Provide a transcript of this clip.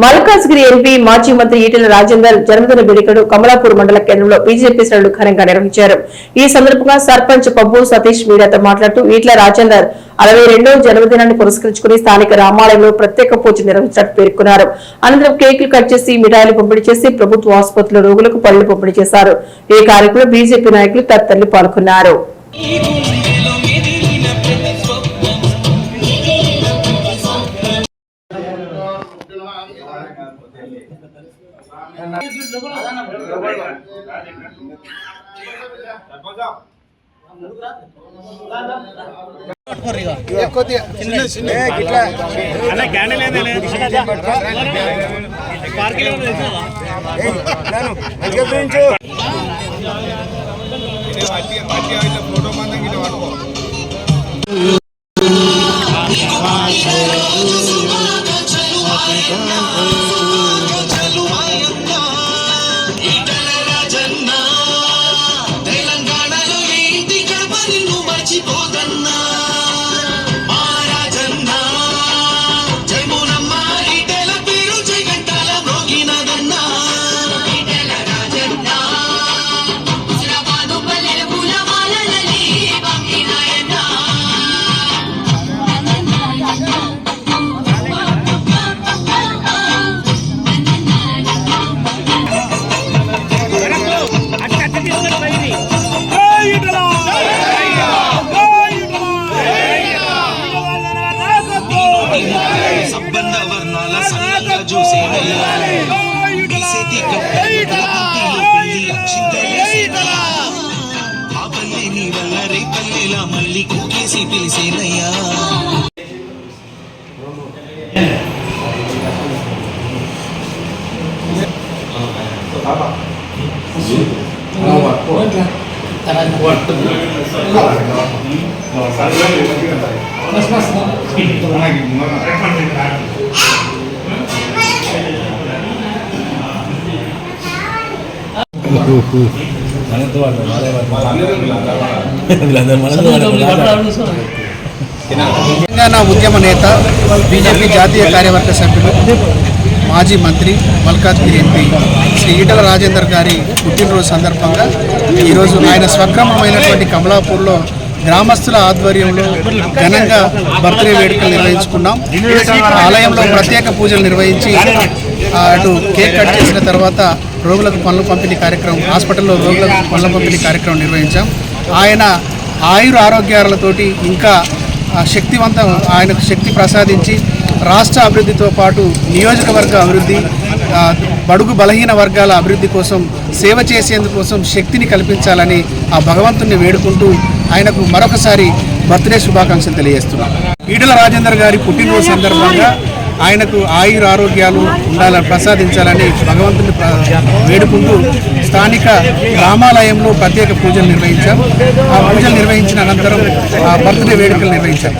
Malkajgiri MP మాజీ మంత్రి ఈటెల రాజేందర్ జన్మదిన వేడుకలు కమలాపూర్ మండల కేంద్రంలో బీజేపీ శ్రేణులు ఘనంగా నిర్వహించారు. ఈ సందర్భంగా సర్పంచ్ పబ్బు సతీష్ మీడియాతో మాట్లాడుతూ ఈటెల రాజేందర్ 62వ జన్మదినాన్ని పురస్కరించుకుని స్థానిక రామాలయంలో ప్రత్యేక పూజ నిర్వహించినట్టు పేర్కొన్నారు. అనంతరం కేకులు కట్ చేసి మిఠాయిలు పంపిణీ చేసి ప్రభుత్వ ఆసుపత్రిలో రోగులకు పళ్లు పంపిణీ చేశారు. ఈ కార్యక్రమంలో బీజేపీ నాయకులు తదితరులు పాల్గొన్నారు. మళ్ళీ కూకేసి పిలిసేనయ్యా తెలంగాణ ఉద్యమ నేత బీజేపీ జాతీయ కార్యవర్గ సభ్యులు మాజీ మంత్రి మల్కాజ్గిరి ఎంపీ శ్రీ ఈటెల రాజేందర్ గారి పుట్టినరోజు సందర్భంగా ఈరోజు ఆయన స్వగ్రామమైనటువంటి కమలాపూర్లో గ్రామస్తుల ఆధ్వర్యంలో ఘనంగా బర్త్డే వేడుకలు నిర్వహించుకున్నాం. ఆలయంలో ప్రత్యేక పూజలు నిర్వహించి అటు కేక్ కట్ చేసిన తర్వాత రోగులకు పనుల పంపిణీ కార్యక్రమం, హాస్పిటల్లో రోగులకు పనుల పంపిణీ కార్యక్రమం నిర్వహించాం. ఆయన ఆరోగ్యాలతోటి ఇంకా శక్తివంతం, ఆయనకు శక్తి ప్రసాదించి రాష్ట్ర అభివృద్ధితో పాటు నియోజకవర్గ అభివృద్ధి, బడుగు బలహీన వర్గాల అభివృద్ధి కోసం సేవ చేసేందుకోసం శక్తిని కల్పించాలని ఆ భగవంతుని వేడుకుంటూ ఆయనకు మరొకసారి బర్త్డే శుభాకాంక్షలు తెలియజేస్తున్నాం. ఈటెల రాజేందర్ గారి పుట్టినరోజు సందర్భంగా ఆయనకు ఆరోగ్యాలు ఉండాలని ప్రసాదించాలని భగవంతుని వేడుకుంటూ స్థానిక రామాలయంలో ప్రత్యేక పూజలు నిర్వహించాం. ఆ పూజలు నిర్వహించిన అనంతరం బర్త్డే వేడుకలు నిర్వహించాం.